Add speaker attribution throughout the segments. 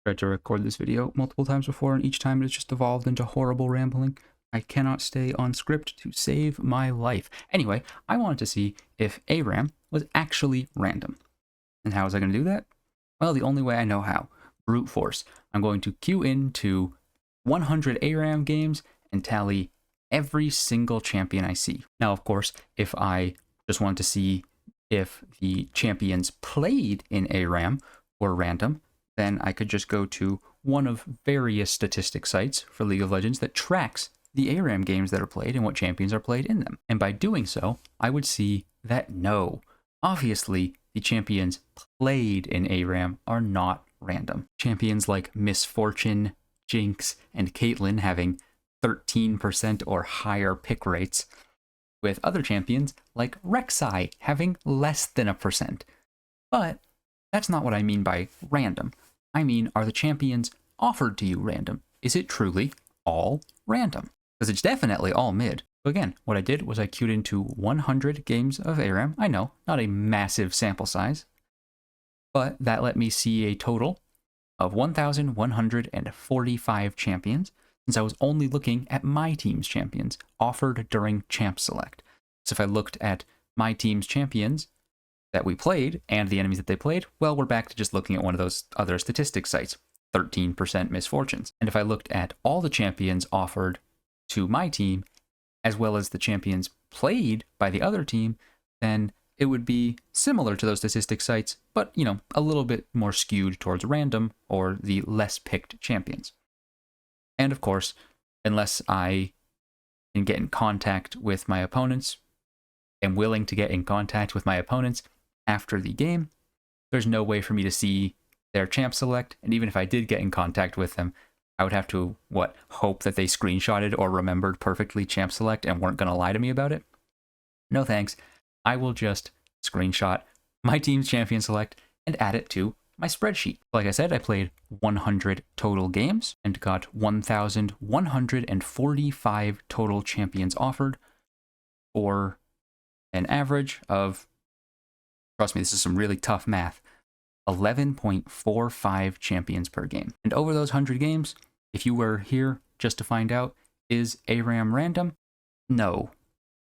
Speaker 1: tried to record this video multiple times before, and each time it's just evolved into horrible rambling. I cannot stay on script to save my life. Anyway, I wanted to see if ARAM was actually random. And how was I going to do that? Well, the only way I know how. Brute force. I'm going to queue into 100 ARAM games and tally every single champion I see. Now, of course, if I just wanted to see if the champions played in ARAM were random, then I could just go to one of various statistic sites for League of Legends that tracks the ARAM games that are played and what champions are played in them. And by doing so, I would see that no, obviously the champions played in ARAM are not random. Champions like Misfortune, Jinx, and Caitlyn having 13% or higher pick rates, with other champions like Rek'Sai having less than a percent. But that's not what I mean by random. I mean, are the champions offered to you random? Is it truly all random? Because it's definitely all mid. So again, what I did was I queued into 100 games of ARAM. I know, not a massive sample size, but that let me see a total of 1,145 champions, since I was only looking at my team's champions offered during Champ Select. So if I looked at my team's champions that we played and the enemies that they played, well, we're back to just looking at one of those other statistics sites, 13% misfortunes. And if I looked at all the champions offered to my team, as well as the champions played by the other team, then it would be similar to those statistic sites, but, you know, a little bit more skewed towards random or the less picked champions. And of course, unless I can get in contact with my opponents, am willing to get in contact with my opponents after the game, there's no way for me to see their champ select. And even if I did get in contact with them, I would have to, hope that they screenshotted or remembered perfectly champ select and weren't going to lie to me about it? No thanks. I will just screenshot my team's champion select and add it to my spreadsheet. Like I said, I played 100 total games and got 1,145 total champions offered for an average of, trust me, this is some really tough math, 11.45 champions per game. And over those 100 games, if you were here just to find out, is ARAM random? No,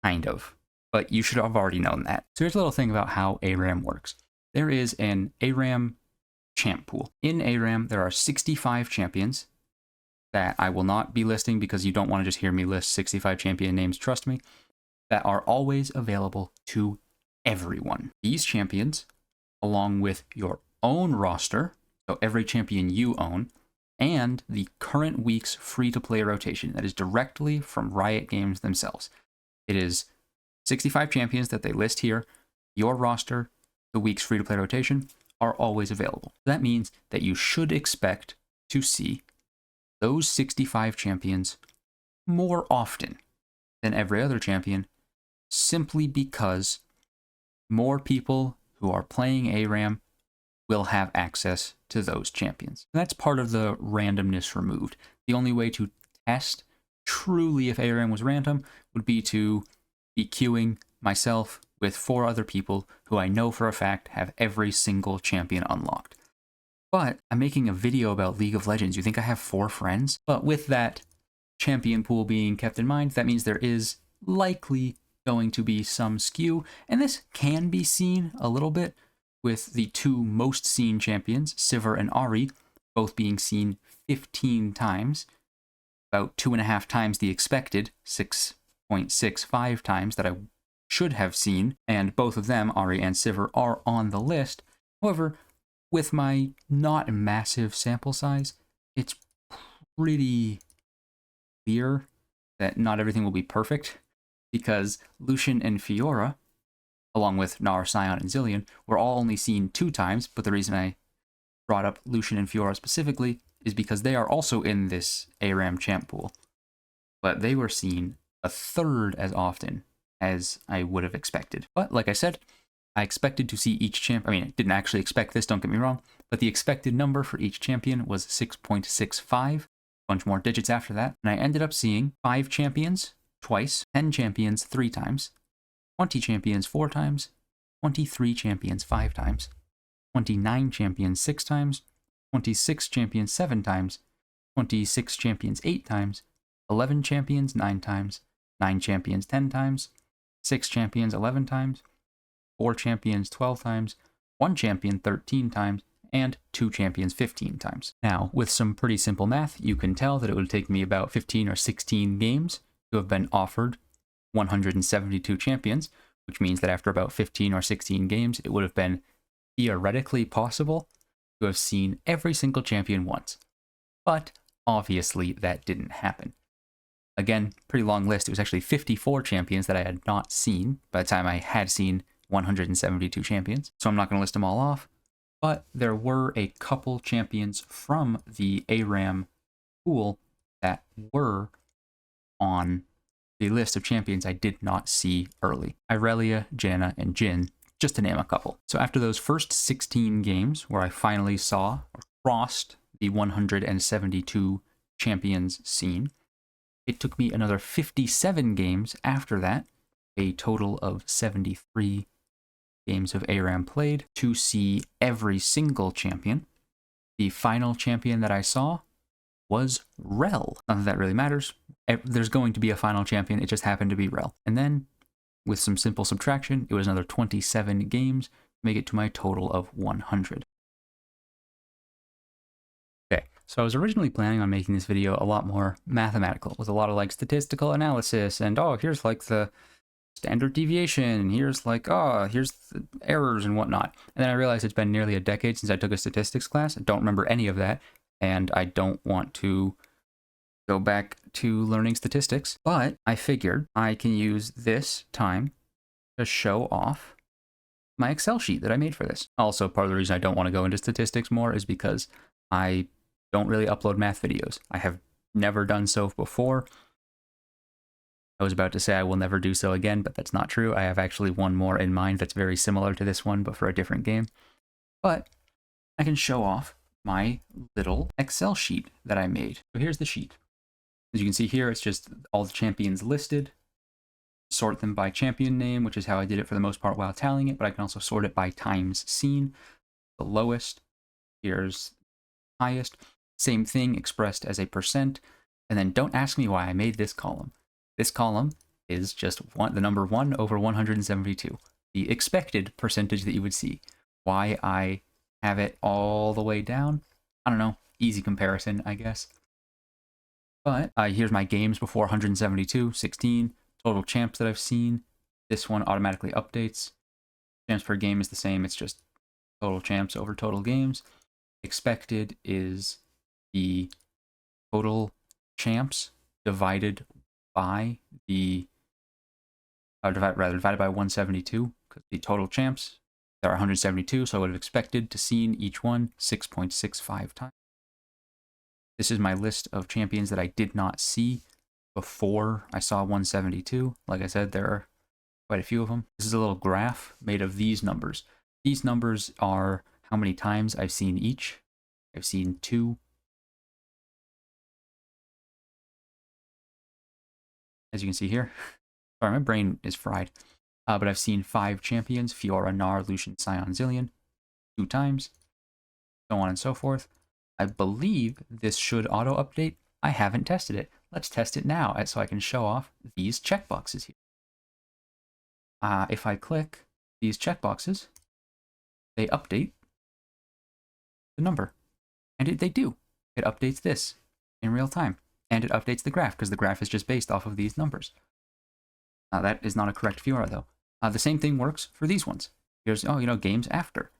Speaker 1: kind of. But you should have already known that. So here's a little thing about how ARAM works. There is an ARAM champ pool. In ARAM, there are 65 champions that I will not be listing because you don't want to just hear me list 65 champion names, trust me, that are always available to everyone. These champions, along with your own roster, so every champion you own, and the current week's free-to-play rotation that is directly from Riot Games themselves. It is 65 champions that they list here, your roster, the week's free-to-play rotation, are always available. That means that you should expect to see those 65 champions more often than every other champion, simply because more people who are playing ARAM will have access to those champions. And that's part of the randomness removed. The only way to test truly if ARAM was random would be to be queuing myself with 4 other people who I know for a fact have every single champion unlocked. But I'm making a video about League of Legends. You think I have 4 friends? But with that champion pool being kept in mind, that means there is likely going to be some skew, and this can be seen a little bit with the 2 most seen champions, Sivir and Ahri, both being seen 15 times, about 2.5 times the expected 6.65 times that I should have seen, and both of them, Ahri and Sivir, are on the list. However, with my not massive sample size, it's pretty clear that not everything will be perfect, because Lucian and Fiora, along with Gnar, Sion, and Zillion, were all only seen 2 times, but the reason I brought up Lucian and Fiora specifically is because they are also in this ARAM champ pool, but they were seen 1/3 as often as I would have expected. But like I said, I expected to see each champ. I mean, I didn't actually expect this, don't get me wrong, but the expected number for each champion was 6.65, a bunch more digits after that, and I ended up seeing 5 champions twice, 10 champions 3 times, 20 champions 4 times, 23 champions 5 times, 29 champions 6 times, 26 champions 7 times, 26 champions 8 times, 11 champions 9 times, 9 champions 10 times, 6 champions 11 times, 4 champions 12 times, 1 champion 13 times, and 2 champions 15 times. Now, with some pretty simple math, you can tell that it would take me about 15 or 16 games to have been offered 172 champions, which means that after about 15 or 16 games, it would have been theoretically possible to have seen every single champion once. But obviously that didn't happen. Again, pretty long list. It was actually 54 champions that I had not seen by the time I had seen 172 champions. So I'm not going to list them all off, but there were a couple champions from the ARAM pool that were on the list of champions I did not see early. Irelia, Janna, and Jhin, just to name a couple. So after those first 16 games where I finally saw or crossed the 172 champions seen, it took me another 57 games after that, a total of 73 games of ARAM played, to see every single champion. The final champion that I saw was Rel. Not that that really matters. There's going to be a final champion, it just happened to be Rel. And then, with some simple subtraction, it was another 27 games to make it to my total of 100. Okay, so I was originally planning on making this video a lot more mathematical, with a lot of like statistical analysis, and oh, here's like the standard deviation, and here's like, oh, here's the errors and whatnot. And then I realized it's been nearly a decade since I took a statistics class. I don't remember any of that, and I don't want to go back to learning statistics, but I figured I can use this time to show off my Excel sheet that I made for this. Also, part of the reason I don't want to go into statistics more is because I don't really upload math videos. I have never done so before. I was about to say I will never do so again, but that's not true. I have actually one more in mind that's very similar to this one, but for a different game. But I can show off my little Excel sheet that I made. So here's the sheet. As you can see here, it's just all the champions listed. Sort them by champion name, which is how I did it for the most part while tallying it, but I can also sort it by times seen. The lowest, here's highest. Same thing expressed as a percent. And then don't ask me why I made this column. This column is just the number 1 over 172, the expected percentage that you would see. Why I have it all the way down, I don't know, easy comparison, I guess. But here's my games before 172, 16, total champs that I've seen. This one automatically updates. Champs per game is the same, it's just total champs over total games. Expected is the total champs divided by the, divided by 172, because the total champs, there are 172, so I would have expected to seen each one 6.65 times. This is my list of champions that I did not see before I saw 172. Like I said, there are quite a few of them. This is a little graph made of these numbers. These numbers are how many times I've seen each. I've seen 2. As you can see here. Sorry, my brain is fried. But I've seen 5 champions, Fiora, Gnar, Lucian, Sion, Zilean, 2 times, so on and so forth. I believe this should auto-update. I haven't tested it. Let's test it now so I can show off these checkboxes here. If I click these checkboxes, they update the number. And they do. It updates this in real time. And it updates the graph, because the graph is just based off of these numbers. That is not a correct Fiora, though. The same thing works for these ones. Here's, games after.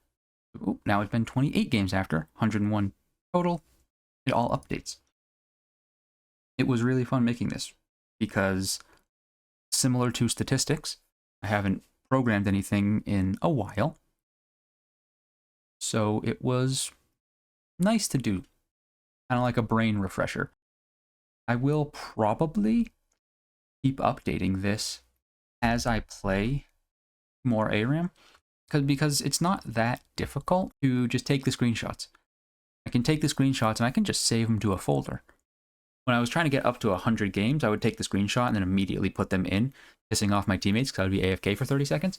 Speaker 1: Ooh, now it's been 28 games after, 101 total. It all updates. It was really fun making this, because similar to statistics, I haven't programmed anything in a while. So it was nice to do. Kind of like a brain refresher. I will probably keep updating this as I play more ARAM, because it's not that difficult to just take the screenshots. I can take the screenshots and I can just save them to a folder. When I was trying to get up to 100 games, I would take the screenshot and then immediately put them in, pissing off my teammates because I would be AFK for 30 seconds.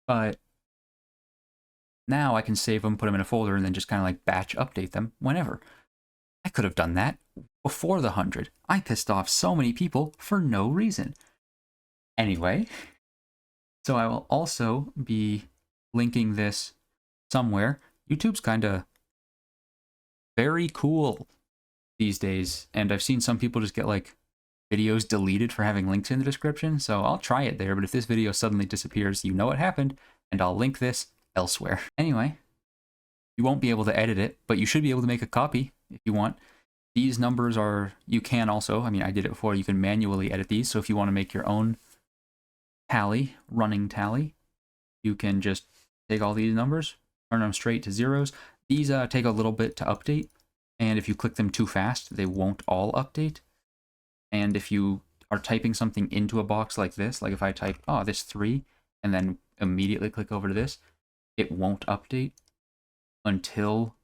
Speaker 1: But Now I can save them, put them in a folder, and then just kind of like batch update them whenever. I could have done that before the 100. I pissed off so many people for no reason. Anyway, so I will also be linking this somewhere. YouTube's kind of very cool these days, and I've seen some people just get like videos deleted for having links in the description, so I'll try it there, but if this video suddenly disappears, you know what happened, and I'll link this elsewhere. Anyway, you won't be able to edit it, but you should be able to make a copy if you want. These numbers are, you can also, I mean, I did it before, you can manually edit these, so if you want to make your own tally, running tally, you can just take all these numbers, turn them straight to zeros. These take a little bit to update, and if you click them too fast, they won't all update. And if you are typing something into a box like this, like if I type, oh, this 3, and then immediately click over to this, it won't update until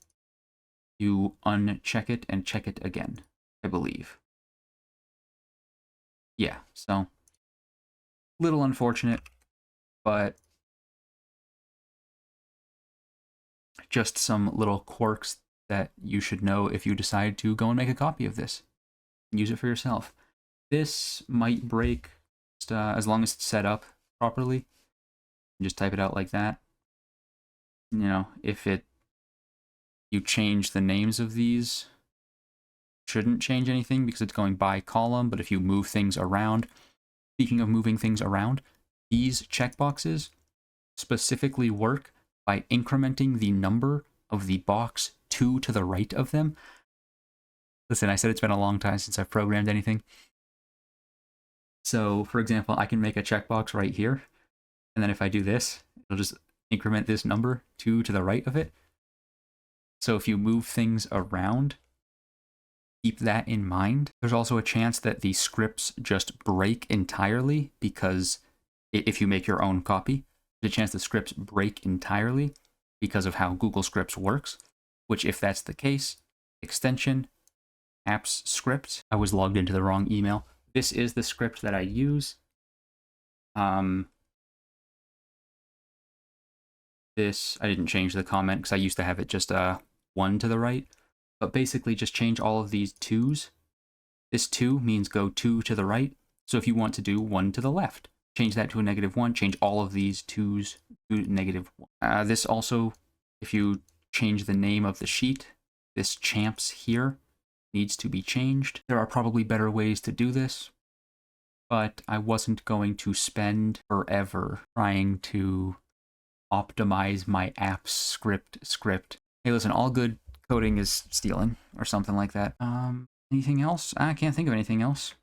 Speaker 1: you uncheck it and check it again, I believe. Yeah, so little unfortunate, but just some little quirks that you should know if you decide to go and make a copy of this. Use it for yourself. This might break just, as long as it's set up properly. Just type it out like that. You know, if you change the names of these, shouldn't change anything because it's going by column, but if you move things around, speaking of moving things around, these checkboxes specifically work by incrementing the number of the box 2 to the right of them. Listen, I said it's been a long time since I've programmed anything. So, for example, I can make a checkbox right here, and then if I do this, it'll just increment this number 2 to the right of it. So if you move things around, keep that in mind. There's also a chance that the scripts just break entirely because if you make your own copy, there's a chance the scripts break entirely because of how Google Scripts works, which if that's the case, extension, apps script. I was logged into the wrong email. This is the script that I use. This, I didn't change the comment because I used to have it just 1 to the right, but basically just change all of these 2s. This 2 means go 2 to the right. So if you want to do 1 to the left, change that to a -1, change all of these 2s to -1. This also, if you change the name of the sheet, this champs here needs to be changed. There are probably better ways to do this, but I wasn't going to spend forever trying to optimize my app's script. Hey, listen, all good coding is stealing or something like that. Anything else? I can't think of anything else.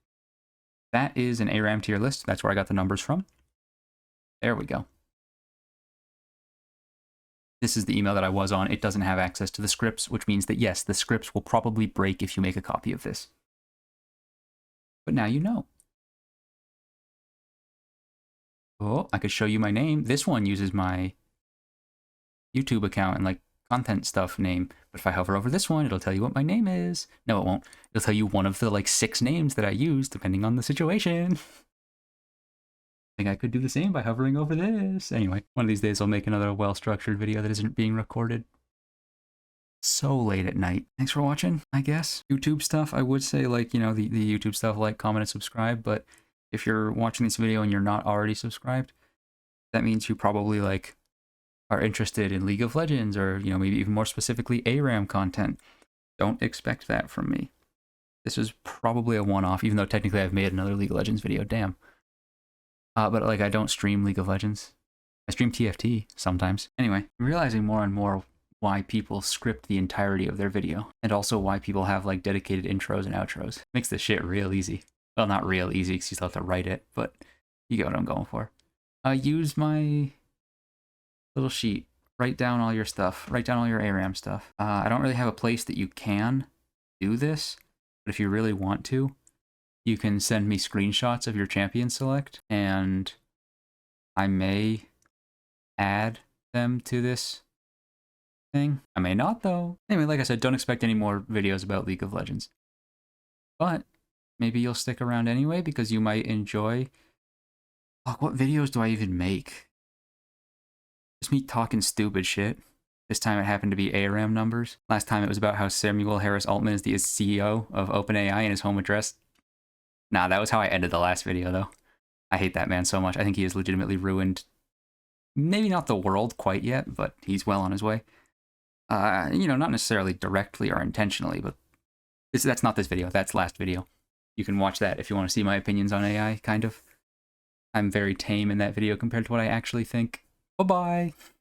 Speaker 1: That is an ARAM tier list. That's where I got the numbers from. There we go. This is the email that I was on. It doesn't have access to the scripts, which means that yes, the scripts will probably break if you make a copy of this. But now you know. Oh, I could show you my name. This one uses my YouTube account and like content stuff name. But if I hover over this one, it'll tell you what my name is. No, it won't. It'll tell you one of the like 6 names that I use depending on the situation. I think I could do the same by hovering over this. Anyway, one of these days I'll make another well-structured video that isn't being recorded so late at night. Thanks for watching, I guess. YouTube stuff, I would say like, you know, the YouTube stuff, like, comment, and subscribe. But if you're watching this video and you're not already subscribed, that means you probably like are interested in League of Legends or, you know, maybe even more specifically ARAM content. Don't expect that from me. This is probably a one-off, even though technically I've made another League of Legends video. Damn. But like I don't stream League of Legends. I stream TFT sometimes. Anyway, I'm realizing more and more why people script the entirety of their video, and also why people have like dedicated intros and outros. Makes this shit real easy. Well, not real easy because you still have to write it, but you get what I'm going for. Use my little sheet. Write down all your stuff. Write down all your ARAM stuff. I don't really have a place that you can do this, but if you really want to, you can send me screenshots of your champion select, and I may add them to this thing. I may not, though. Anyway, like I said, don't expect any more videos about League of Legends. But maybe you'll stick around anyway, because you might enjoy... Fuck, what videos do I even make? Just me talking stupid shit. This time it happened to be ARAM numbers. Last time it was about how Samuel Harris Altman is the CEO of OpenAI and his home address. Nah, that was how I ended the last video, though. I hate that man so much. I think he has legitimately ruined, maybe not the world quite yet, but he's well on his way. You know, not necessarily directly or intentionally, but that's not this video. That's last video. You can watch that if you want to see my opinions on AI, kind of. I'm very tame in that video compared to what I actually think. Bye-bye!